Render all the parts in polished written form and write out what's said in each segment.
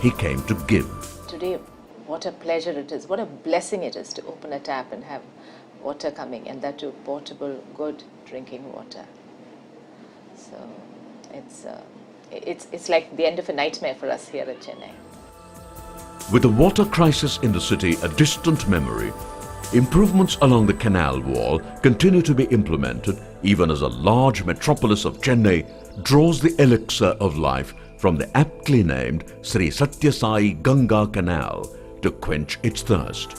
he came to give. Today, what a pleasure it is, what a blessing it is to open a tap and have water coming, and that too portable, good drinking water. So it's like the end of a nightmare for us here at Chennai. With the water crisis in the city a distant memory, improvements along the canal wall continue to be implemented even as a large metropolis of Chennai draws the elixir of life from the aptly named Sri Satya Sai Ganga Canal to quench its thirst.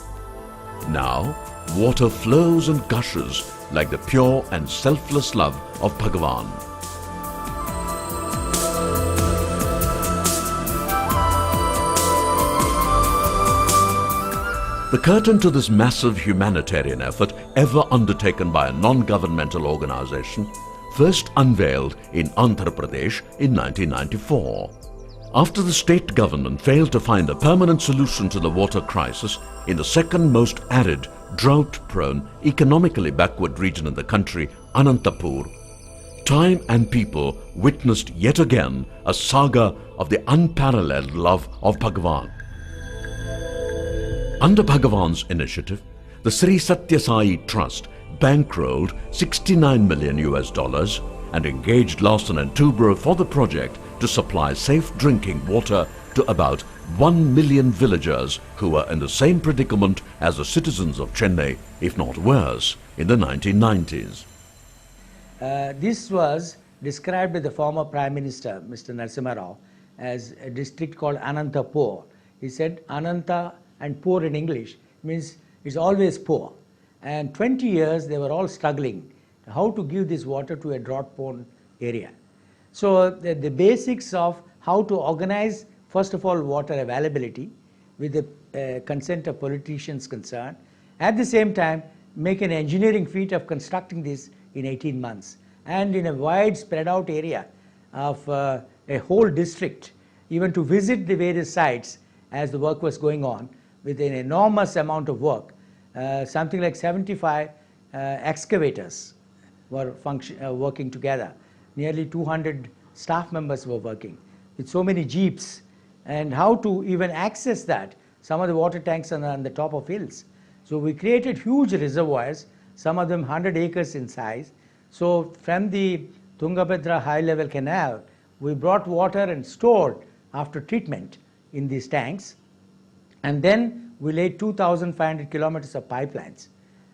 Now, water flows and gushes like the pure and selfless love of Bhagavan. The curtain to this massive humanitarian effort ever undertaken by a non-governmental organization first unveiled in Andhra Pradesh in 1994. After the state government failed to find a permanent solution to the water crisis in the second most arid, drought-prone, economically backward region in the country, Anantapur, time and people witnessed yet again a saga of the unparalleled love of Bhagavan. Under Bhagavan's initiative, the Sri Satya Sai Trust bankrolled $69 million and engaged Larsen & Toubro for the project to supply safe drinking water to about 1 million villagers who were in the same predicament as the citizens of Chennai, if not worse, in the 1990s. This was described by the former Prime Minister, Mr. Narasimha Rao, as a district called Anantapur. He said Ananta and poor in English means it's always poor. And 20 years they were all struggling how to give this water to a drought-prone area. So the basics of how to organize, first of all, water availability with the consent of politicians concerned. At the same time, make an engineering feat of constructing this in 18 months. And in a wide spread out area of a whole district, even to visit the various sites as the work was going on, with an enormous amount of work. Something like 75 excavators were working together. Nearly 200 staff members were working with so many jeeps. And how to even access that? Some of the water tanks are on the top of hills. So we created huge reservoirs, some of them 100 acres in size. So from the Tungabhadra high level canal, we brought water and stored after treatment in these tanks. And then we laid 2,500 kilometers of pipelines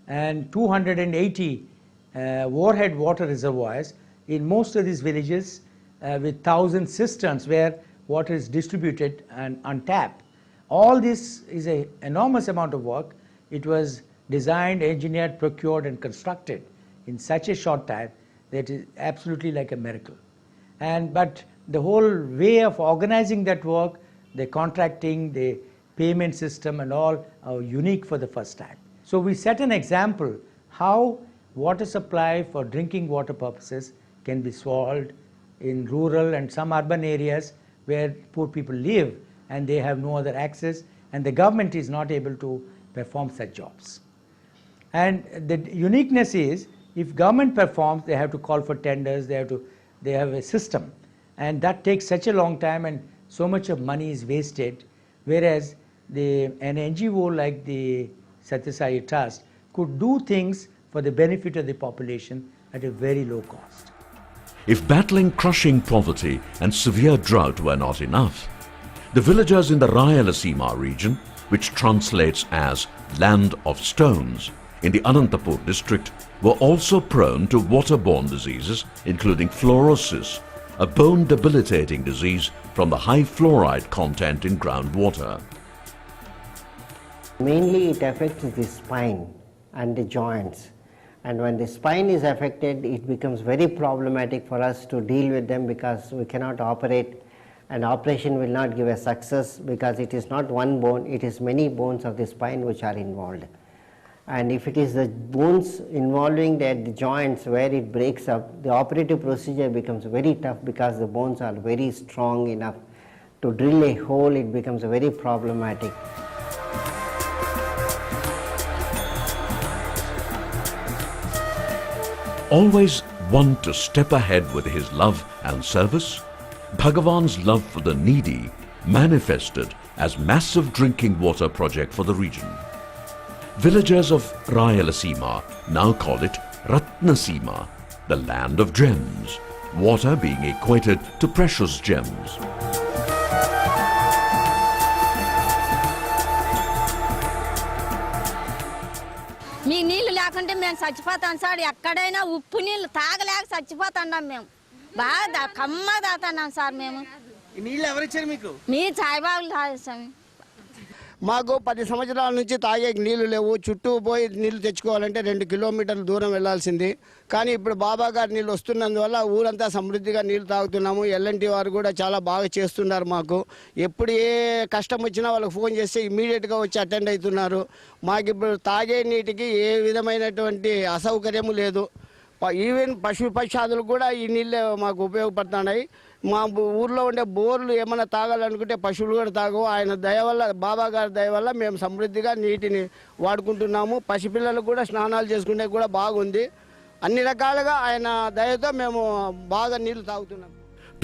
and 280 warhead water reservoirs in most of these villages with 1,000 cisterns where water is distributed and on tap. All this is an enormous amount of work. It was designed, engineered, procured and constructed in such a short time that is absolutely like a miracle. But the whole way of organizing that work, the contracting, the payment system and all are unique for the first time. So we set an example how water supply for drinking water purposes can be solved in rural and some urban areas where poor people live and they have no other access and the government is not able to perform such jobs. And the uniqueness is if government performs, they have to call for tenders, they have a system, and that takes such a long time and so much of money is wasted, whereas an NGO like the Satya Sai Trust could do things for the benefit of the population at a very low cost. If battling crushing poverty and severe drought were not enough, the villagers in the Rayalaseema region, which translates as land of stones, in the Anantapur district were also prone to waterborne diseases including fluorosis, a bone-debilitating disease from the high fluoride content in groundwater. Mainly it affects the spine and the joints, and when the spine is affected it becomes very problematic for us to deal with them because we cannot operate, and operation will not give a success because it is not one bone, it is many bones of the spine which are involved. And if it is the bones involving the joints where it breaks up, the operative procedure becomes very tough because the bones are very strong enough. To drill a hole, it becomes very problematic. Always one to step ahead with his love and service, Bhagavan's love for the needy manifested as massive drinking water project for the region. Villagers of Rayalaseema now call it Ratnaseema, the land of gems, water being equated to precious gems. మీ నీళ్ళు లేకుంటే మేము చచ్చిపోతాం sir. ఎక్కడైనా ఉప్పు నీళ్ళు తాగలేక చచ్చిపోతున్నాం మేము. బాగా కమ్మగా తాగుతున్నాం సార్ మేము. ఈ నీళ్ళు ఎవరిచ్చారు మీకు? మీ సాయిబాబులు తాగేసాము. మాకు 10 సంవత్సరాల నుంచి తాగే నీళ్లు లేవు. చుట్టూ పోయి నీళ్లు తెచ్చుకోవాలంటే 2 కిలోమీటర్ల దూరం వెళ్లాల్సింది. కానీ ఇప్పుడు బాబా గారి నీళ్ళు వస్తున్నందువల్ల ఊరంతా సమృద్ధిగా నీళ్లు తాగుతున్నాము. ఎల్ఎన్టీ వారు కూడా చాలా బాగా చేస్తున్నారు మాకు. ఎప్పుడు ఏ కష్టం వచ్చినా వాళ్ళకి ఫోన్ చేస్తే ఇమీడియట్గా వచ్చి అటెండ్ అవుతున్నారు. మాకు ఇప్పుడు తాగే నీటికి ఏ విధమైనటువంటి అసౌకర్యము లేదు. ఈవెన్ పశుపక్షాదులు కూడా ఈ నీళ్ళే మాకు ఉపయోగపడుతున్నాయి. మా ఊర్లో ఉండే బోర్లు ఏమైనా తాగాలనుకుంటే పశువులు కూడా తాగవు. ఆయన దయ వల్ల, బాబా గారి దయ వల్ల మేము సమృద్ధిగా నీటిని వాడుకుంటున్నాము. పసిపిల్లలు కూడా స్నానాలు చేసుకునే కూడా బాగుంది. అన్ని రకాలుగా ఆయన దయతో మేము బాగా నీళ్లు తాగుతున్నాం.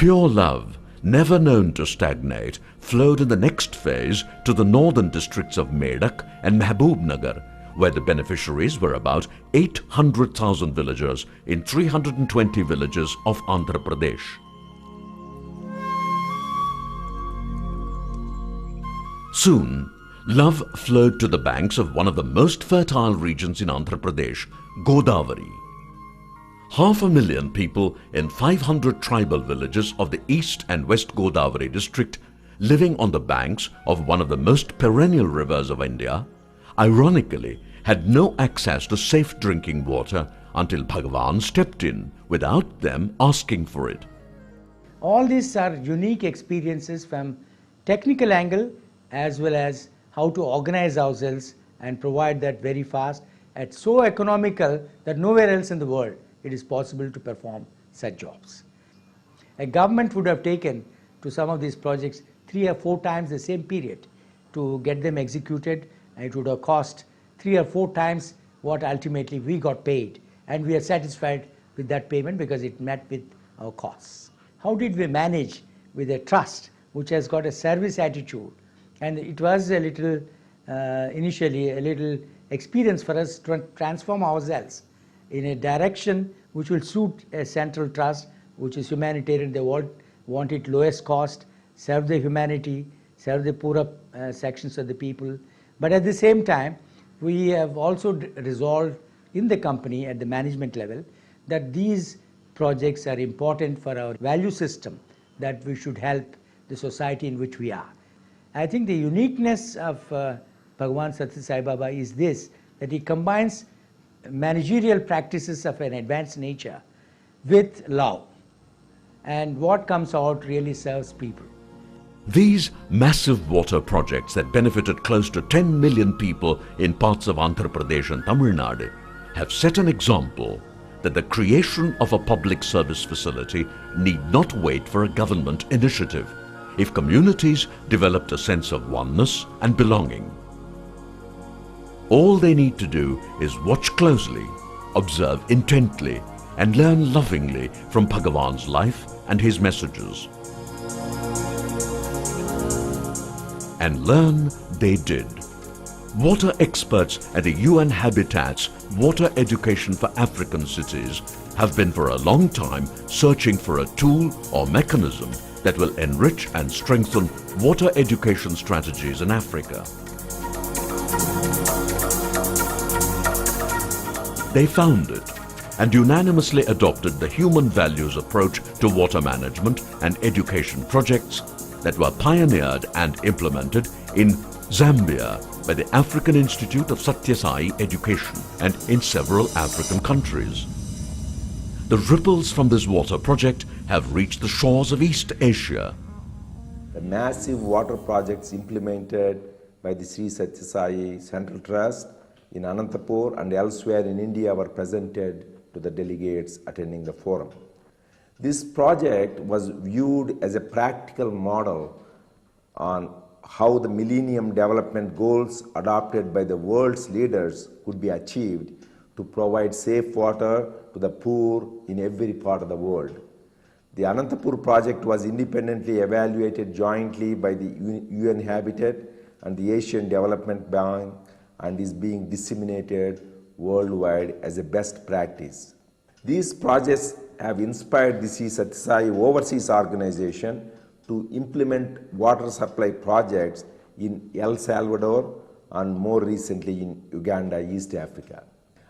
Pure love, never known to stagnate, flowed in the next phase to the northern districts of Medak and Mahbubnagar, where the beneficiaries were about 800,000 villagers in 320 villages of Andhra Pradesh. Soon, love flowed to the banks of one of the most fertile regions in Andhra Pradesh, Godavari. 500,000 people in 500 tribal villages of the East and West Godavari district, living on the banks of one of the most perennial rivers of India, ironically had no access to safe drinking water until Bhagavan stepped in without them asking for it. All these are unique experiences from technical angle as well as how to organize ourselves and provide that very fast at so economical that nowhere else in the world it is possible to perform such jobs. A government would have taken to some of these projects 3 or 4 times the same period to get them executed, and it would have cost 3 or 4 times what ultimately we got paid, and we are satisfied with that payment because it met with our costs. How did we manage with a trust which has got a service attitude? And it was a little initially a little experience for us to transform ourselves in a direction which will suit a central trust which is humanitarian. They want it lowest cost, serve the humanity, serve the poorer sections of the people. But at the same time, we have also resolved in the company at the management level that these projects are important for our value system, that we should help the society in which we are. I think the uniqueness of Bhagavan Satya Sai Baba is this, that he combines managerial practices of an advanced nature with love, and what comes out really serves people. These massive water projects that benefited close to 10 million people in parts of Andhra Pradesh and Tamil Nadu have set an example that the creation of a public service facility need not wait for a government initiative if communities developed a sense of oneness and belonging. All they need to do is watch closely, observe intently, and learn lovingly from Bhagavan's life and his messages. And learn they did. Water experts at the UN Habitat's Water Education for African Cities have been for a long time searching for a tool or mechanism that will enrich and strengthen water education strategies in Africa. They found it and unanimously adopted the human values approach to water management and education projects that were pioneered and implemented in Zambia by the African Institute of Satya Sai Education and in several African countries. The ripples from this water project have reached the shores of East Asia. The massive water projects implemented by the Sri Satya Sai Central Trust in Anantapur and elsewhere in India were presented to the delegates attending the forum. This project was viewed as a practical model on how the Millennium Development Goals adopted by the world's leaders could be achieved to provide safe water to the poor in every part of the world. The Anantapur project was independently evaluated jointly by the UN Habitat and the Asian Development Bank and is being disseminated worldwide as a best practice. These projects have inspired the Sri Sathya Sai Overseas Organization to implement water supply projects in El Salvador and more recently in Uganda, East Africa.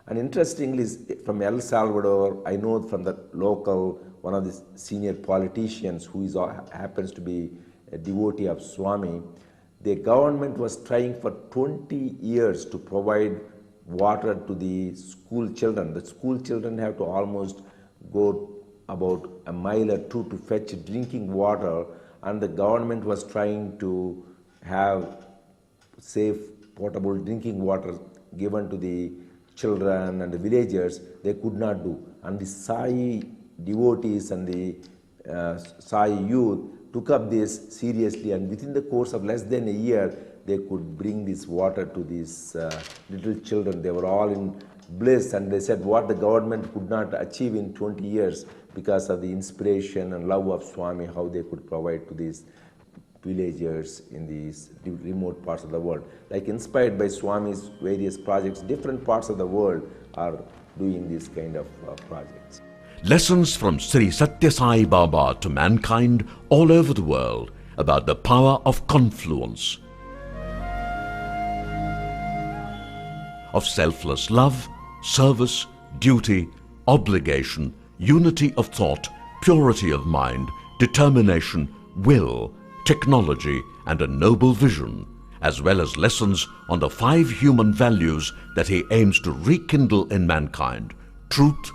And interestingly, from El Salvador, I know from the local, one of the senior politicians who happens to be a devotee of Swami, the government was trying for 20 years to provide water to the school children. The school children have to almost go about a mile or two to fetch drinking water, and the government was trying to have safe potable drinking water given to the children and the villagers. They could not do. And the Sai devotees and the Sai youth took up this seriously, and within the course of less than a year, they could bring this water to these little children. They were all in bliss, and they said what the government could not achieve in 20 years because of the inspiration and love of Swami, how they could provide to these villagers in these remote parts of the world. Like inspired by Swami's various projects, different parts of the world are doing these kind of projects. Lessons from Sri Sathya Sai Baba to mankind all over the world about the power of confluence, of selfless love, service, duty, obligation, unity of thought, purity of mind, determination, will, technology, and a noble vision, as well as lessons on the 5 human values that he aims to rekindle in mankind: truth,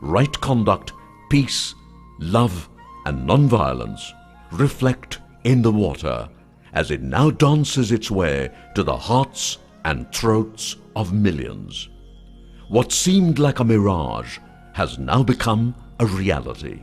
right conduct, peace, love, and non-violence, reflect in the water as it now dances its way to the hearts and throats of millions. What seemed like a mirage has now become a reality.